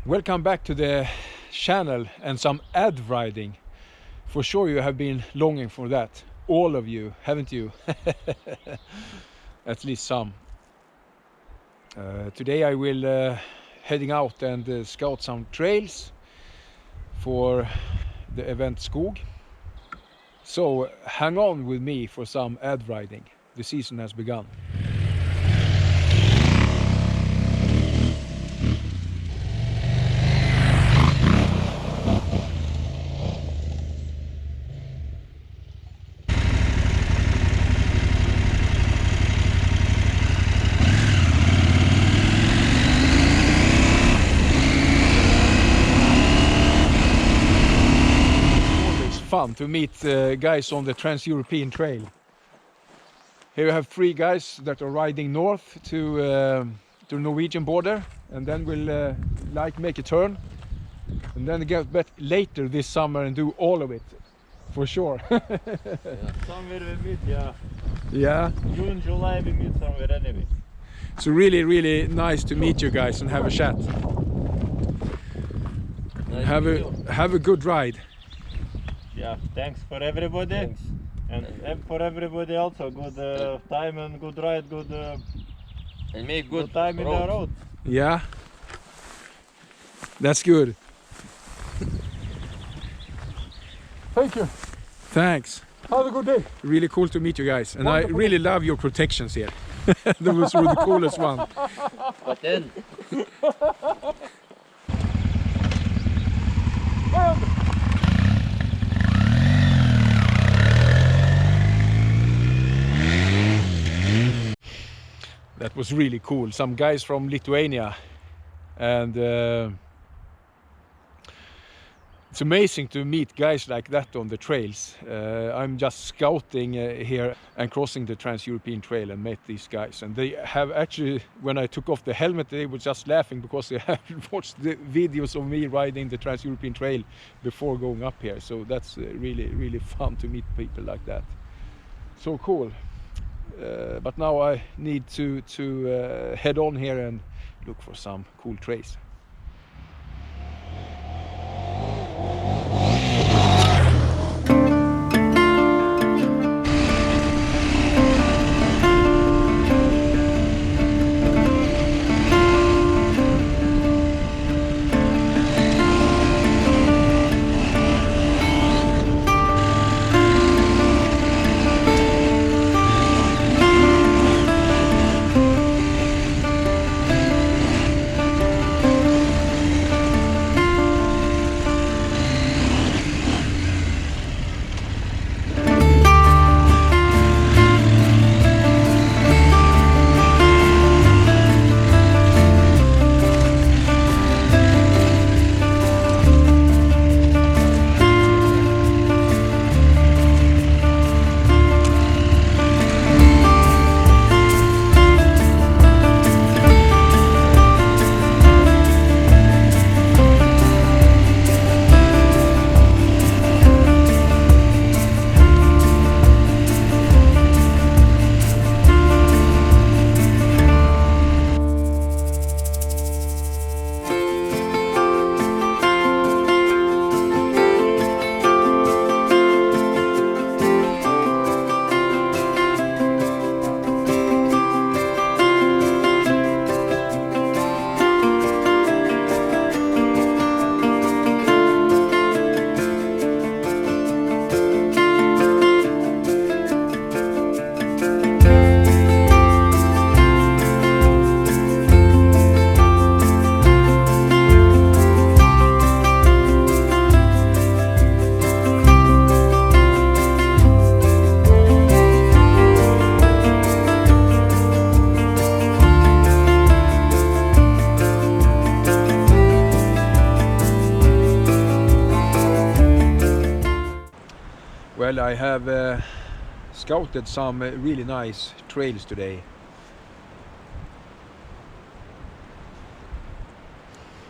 Welcome back to the channel and some ad riding. For sure you have been longing for that. All of you, haven't you? At least some. Today I will heading out and scout some trails for the event SKOG. So hang on with me for some ad riding. The season has begun. Fun to meet guys on the Trans-European Trail. Here you have 3 guys that are riding north to the Norwegian border, and then we'll make a turn, and then get back later this summer and do all of it, for sure. Yeah, somewhere we meet, yeah. Yeah. June, July we meet somewhere anyway. So really nice to meet you guys and have a chat. Nice have a good ride. Yeah, thanks for everybody. Thanks. And for everybody also, good time and good ride, good And make good time in the road. Yeah, that's good. Thank you. Thanks. Have a good day. Really cool to meet you guys, and Wonderful. I really love your protections here. That was the coolest one. But then, That was really cool. Some guys from Lithuania, and it's amazing to meet guys like that on the trails. I'm just scouting here and crossing the Trans-European Trail and met these guys, and they have actually, when I took off the helmet, they were just laughing because they have watched the videos of me riding the Trans-European Trail before going up here. So that's really fun to meet people like that. So cool. But now I need to head on here and look for some cool trails. Well, I have scouted some really nice trails today.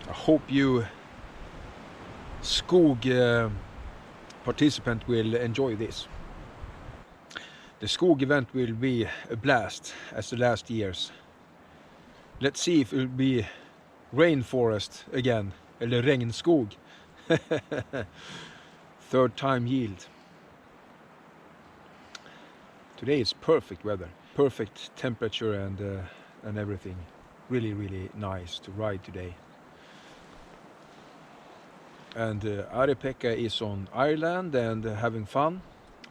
I hope you SKOG participant will enjoy this. The SKOG event will be a blast as the last years. Let's see if it will be rainforest again eller regnskog. Third time yield. Today is perfect weather, perfect temperature and everything. Really, really nice to ride today. And Ari-Pekka is on Ireland and having fun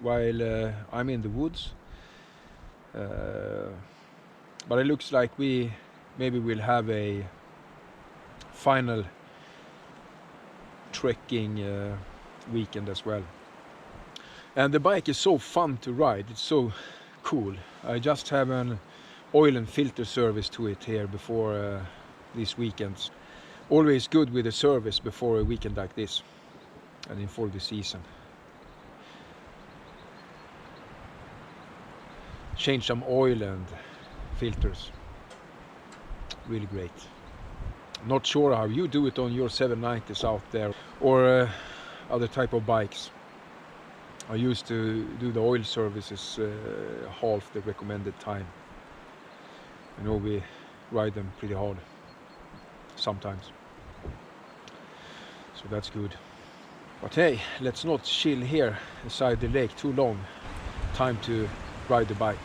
while I'm in the woods. But it looks like we maybe will have a final trekking weekend as well. And the bike is so fun to ride, it's so cool. I just have an oil and filter service to it here before these weekends. Always good with a service before a weekend like this and in for the season. Change some oil and filters. Really great. Not sure how you do it on your 790s out there or other type of bikes. I used to do the oil services half the recommended time. I know we ride them pretty hard sometimes. So that's good. But hey, let's not chill here beside the lake too long. Time to ride the bike.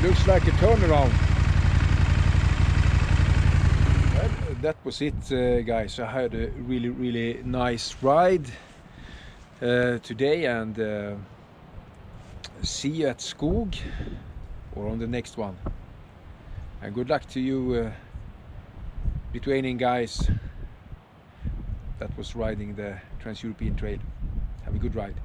Looks like a turnaround. Well, that was it, guys. I had a really, really nice ride today, and see you at SKOG or on the next one. And good luck to you Lithuanian guys that was riding the Trans-European Trail. Have a good ride.